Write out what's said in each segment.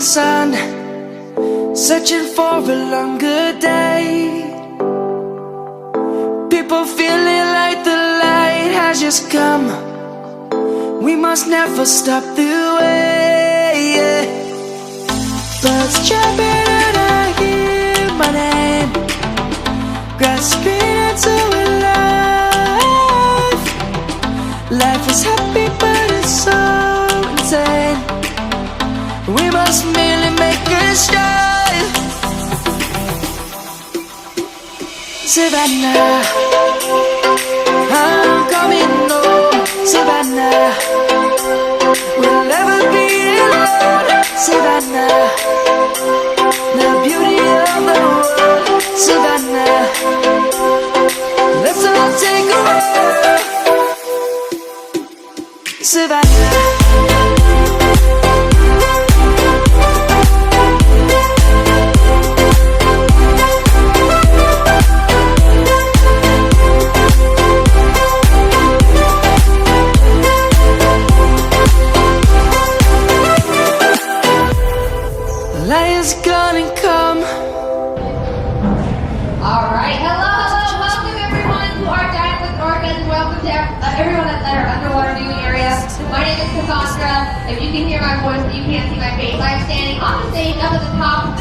sun, searching for a longer day. People feeling like the light has just come. We must never stop the way. Birds jumping and I hear my name, grasping into a life. Life is happy but it's so insane. We must merely make a strive. Savannah, I'm coming home. Savannah, we'll never be alone. Savannah, the beauty of the world. Savannah, let's all take a walk. Savannah. Lion's gonna come. Alright, hello, welcome everyone to our Dine with Orcas. Welcome to everyone at our underwater viewing area. My name is Cassandra. If you can hear my voice but you can't see my face, I'm standing on the stage up at the top.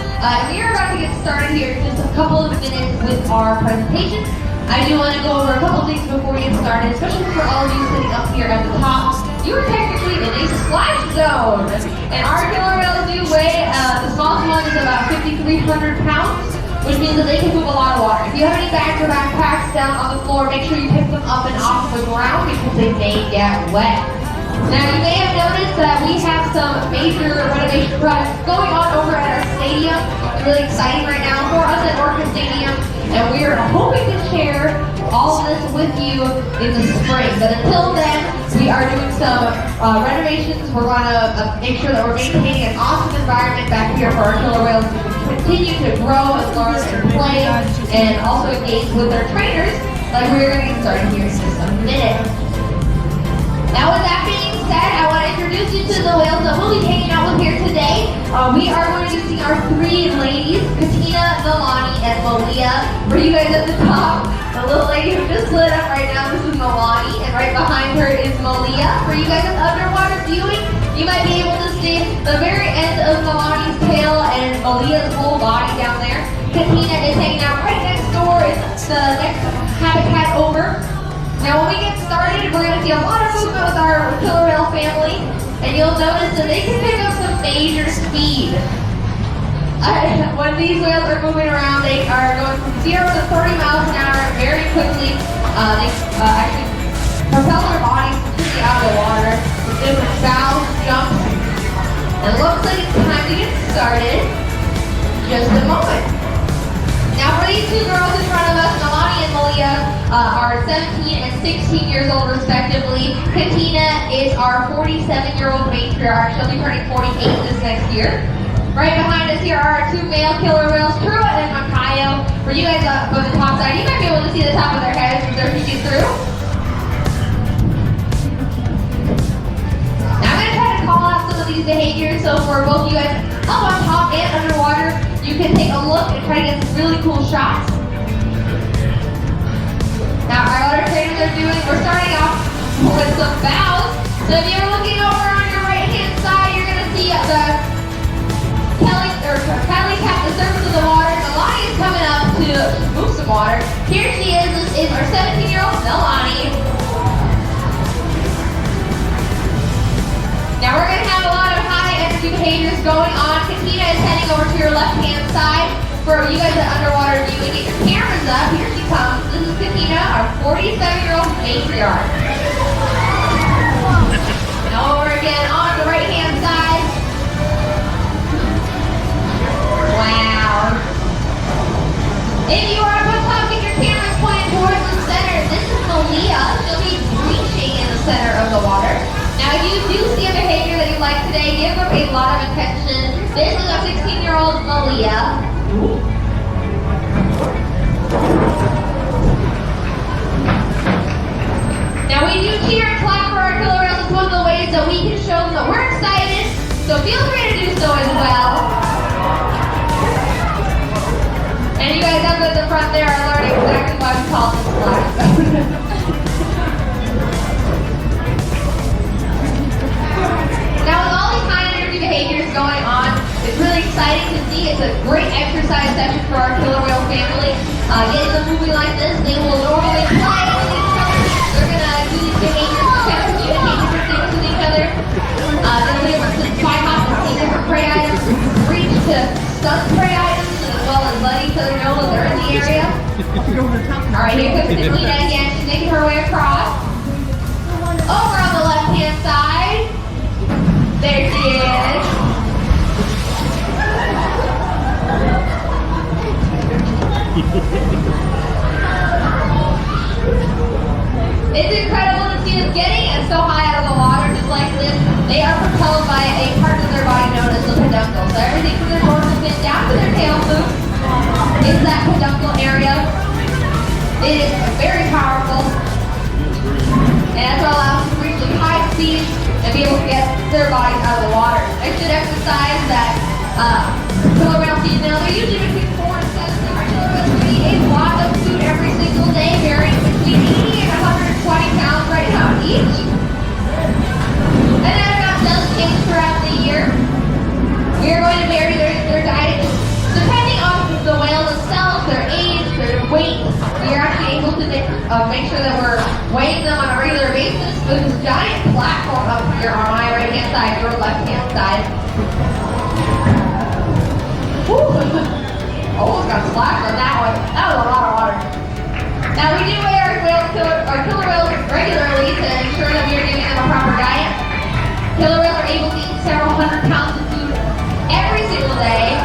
We are about to get started here in just a couple of minutes with our presentation. I do want to go over a couple of things before we get started, especially for all of you sitting up here at the top. You are technically in a splash zone, and our killer whales do weigh, the smallest one is about 5,300 pounds, which means that they can move a lot of water. If you have any bags or backpacks down on the floor, make sure you pick them up and off the ground because they may get wet. Now you may have noticed that we have some major renovation projects going on over at our stadium. It's really exciting right now for us at Orca Stadium, and we are hoping to share all of this with you in the spring. But until then, we are doing some renovations. We're going to make sure that we're maintaining an awesome environment back here for our killer whales to continue to grow and learn and play and also engage with their trainers like we're going to get started here in just a minute. Now with that being said, I want to introduce you to the whales that we'll be hanging out with here today. We are going to see our three ladies, Katina, Nalani, and Malia. For you guys at the top, the little lady who just lit up right now, this is Nalani, and right behind her is Malia. For you guys at the underwater viewing, you might be able to see the very end of Nalani's tail and Malia's whole body down there. Katina is hanging out right next door. It's the next habitat over. Now when we get started, we're going to see a lot of movement with our killer whale family, and you'll notice that they can pick up some major speed. When these whales are moving around, they are going from 0 to 30 miles an hour very quickly. They actually propel their bodies completely out of the water with different bows and jumps. And it looks like it's time to get started. Just a moment. Now for these two girls in front of us, Nalani and Malia are 17 and 16 years old respectively. Katina is our 47-year-old matriarch. She'll be turning 48 this next year. Right behind us here are our two male killer whales, Trua and Makayo. For you guys up on the top side, you might be able to see the top of their heads as they're peeking through. Now I'm going to try to call out some of these behaviors, so for both you guys up on top and underwater, you can take a look and try to get some really cool shots. Now our other trainers are doing, we're starting off with some bows. So if you're looking over on your right hand side, you're going to see the Kelly tap the surface of the water. Nalani is coming up to move some water. Here she is. This is our 17-year-old Nalani. Now we're going to have a lot of high energy behaviors going on. Katina is heading over to your left hand side. For you guys at underwater viewing, get your cameras up. Here she comes. This is Katina, our 47-year-old matriarch. Now over again on the right hand side. Wow. If you are up top, get your cameras pointed towards the center. This is Malia. She'll be breaching in the center of the water. Now if you do see a behavior that you like today, give her a lot of attention. This is our 16-year-old Malia. Now we do cheer and clap for our killer whales. It's one of the ways that we can show them that we're excited. So feel free to do so as well. And you guys up at the front there are learning exactly why we call this black zone. Now with all these high energy behaviors going on, it's really exciting to see. It's a great exercise session for our killer whale family. In a movie like this, they will normally play with each other. They're gonna do these behaviors to kind of communicate different things with each other. They'll be able to spy hop and see different prey items, reach to stun prey items, as well as let each other know that they're in the area. Alright, here comes Selena again. She's making her way across. Over on the left-hand side. There she is. It's incredible to see them getting so high out of the water just like this. They are propelled by a part of their body known as the peduncle. So everything from their dorsal fin down to their tail loop is that peduncle area. It is very powerful. And that's what allows them to reach high speeds and be able to get their bodies out of the water. I should emphasize that killer whale female, they're usually between 4 and 7 different killer whales who eat a lot of food every single day, varying between 80 and 120 pounds right now each. And that amount does change throughout the year. We are going to vary their diet depending on the whale themselves, their age, their weight. We are actually able to make sure that we're weighing them on a regular basis with this giant platform up here on my right-hand side, your left-hand side. Woo! Almost got splashed on that one. That was a lot of water. Now we do weigh our killer whales regularly to ensure that we are giving them a proper diet. Killer whales are able to eat several hundred pounds of food every single day.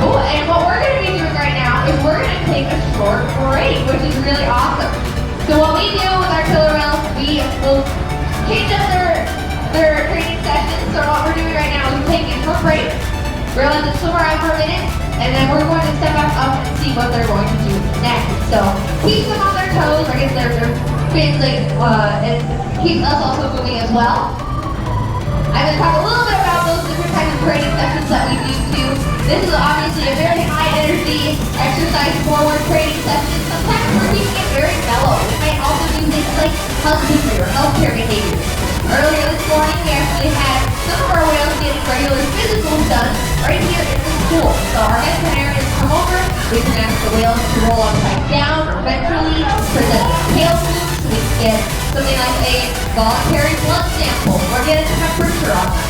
Oh, and what we're going to be doing right now is we're going to take a short break, which is really awesome. So what we do with our killer whales, we will change up their training sessions. So what we're doing right now is we're taking a short break. We're going to let them swim around for a minute, and then we're going to step back up and see what they're going to do next. So keep them on their toes, I guess their fins, and keeps us also moving as well. I'm going to talk a little bit about those different types of training sessions that we do too. This is obviously a very high energy exercise forward training session. Sometimes we're keeping it very mellow. We might also do things like housekeeping or healthcare behaviors. Earlier this morning we actually had some of our whales getting regular physicals done right here in the pool. So our veterinarians come over, we can ask the whales to roll upside down or ventrally, present the tail loop so we can get something like a voluntary blood sample or get a temperature on them.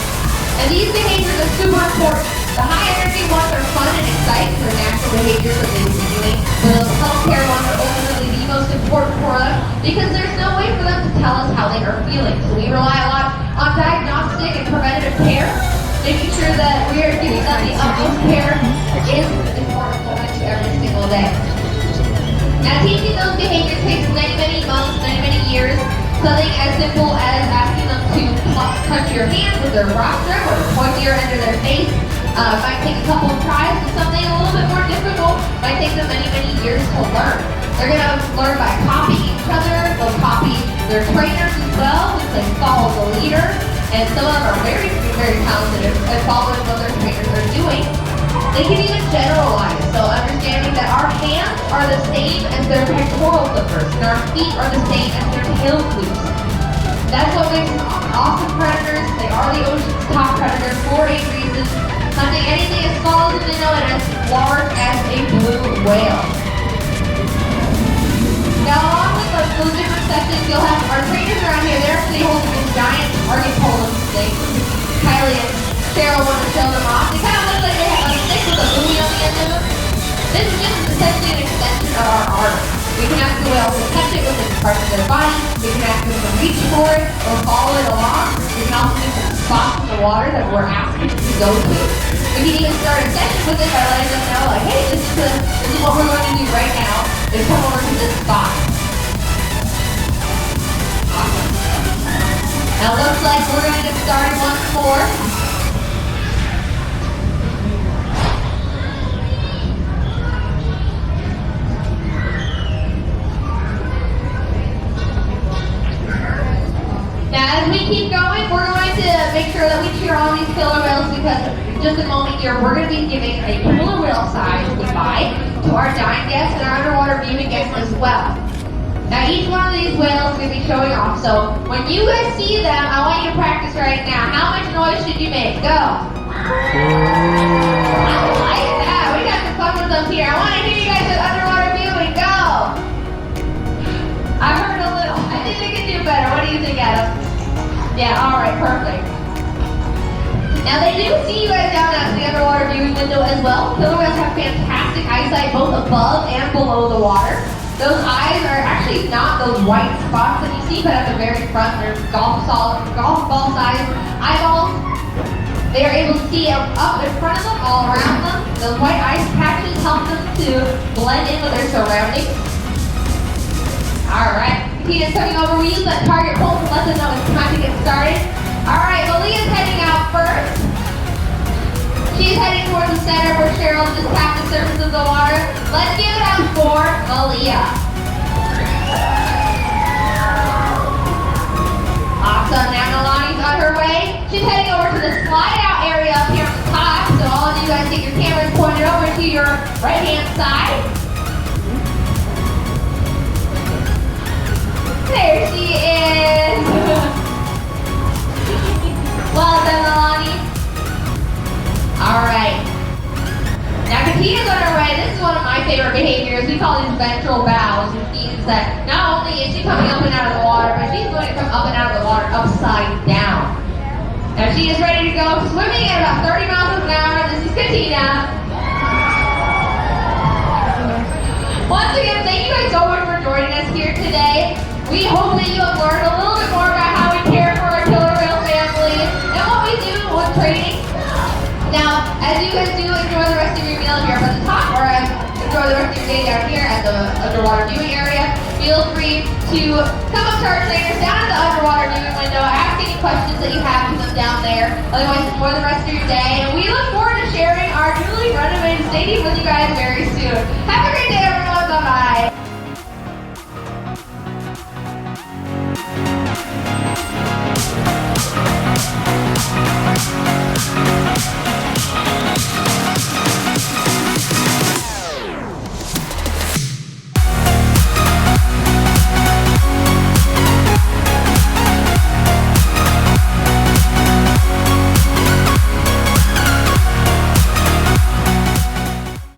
And these behaviors are super important. The high energy ones are fun and exciting. They're natural behaviors that they would be doing. But those healthcare ones are ultimately the most important for them because there's no way for them to tell us how they are feeling. So we rely a lot on diagnostic and preventative care, making sure that we are giving them the utmost care is important for them every single day. Now teaching those behaviors takes many, many months, many, many years. Something as simple as asking them to touch your hand with their rostrum or point your under their face. Might take a couple of tries, and something a little bit more difficult might take them many, many years to learn. They're going to learn by copying each other. They'll copy their trainers as well, which they follow the leader. And some of them are very, very talented at following what their trainers are doing. They can even generalize, so understanding that our hands are the same as their pectoral flippers, and our feet are the same as their tail flukes. That's what makes them awesome predators. They are the ocean's top predators for a reason. Hunting anything as small as a minnow and as large as a blue whale. Now, along with those different sessions, you'll have our trainers around here. They're actually holding these giant archipelago things. Kylie and Cheryl want to show them off. They kind of look like they have a stick with a buoy on the end of them. This is just essentially an extension of our arm. We can ask the whale to touch it with its parts of their body. We can ask them to reach for it or follow it along. We can also do some spots in the water that we're asking to go to. We can even start a session with it by letting them know, like, hey, this is what we're going to do right now. Is come over to this spot. Awesome. Now it looks like we're going to get started once more. Now, as As we keep going, we're going to make sure that we cheer on these killer whales because in just a moment here, we're going to be giving a killer whale size goodbye to our Dine guests and our underwater viewing guests as well. Now each one of these whales is going to be showing off, so when you guys see them, I want you to practice right now. How much noise should you make? Go! I like that. We got some fun with them here. I want to hear you guys with underwater viewing. Go! I heard a little. I think we can do better. What do you think, Adam? Yeah, alright, perfect. Now they do see you guys down at the underwater viewing window as well. Killer whales have fantastic eyesight both above and below the water. Those eyes are actually not those white spots that you see, but at the very front, they're golf ball size eyeballs. They are able to see up in front of them, all around them. Those white eye patches help them to blend in with their surroundings. Alright, Katina's coming over. We use that target pole to let them know it's time to get started. Alright, Malia's heading out first. She's heading towards the center where Cheryl just tapped the surface of the water. Let's give it up for Malia. Awesome, now Nalani's on her way. She's heading over to the slide out area up here on the top. So all of you guys get your cameras pointed over to your right hand side. There she is. Well done, Nalani. Alright. Now Katina's on her way. This is one of my favorite behaviors. We call these ventral bows, which means that not only is she coming up and out of the water, but she's going to come up and out of the water upside down. Now she is ready to go swimming at about 30 miles an hour. This is Katina. Once again, thank you guys so much for joining us here today. We hope that you have learned a little bit more about how we care for our killer whale family and what we do with training. Now, as you guys do enjoy the rest of your meal here up at the top, or enjoy the rest of your day down here at the underwater viewing area, feel free to come up to our trainers down at the underwater viewing window, ask any questions that you have to them down there. Otherwise, enjoy the rest of your day, and we look forward to sharing our newly renovated stadium with you guys very soon. Have a great day, everyone. Bye-bye.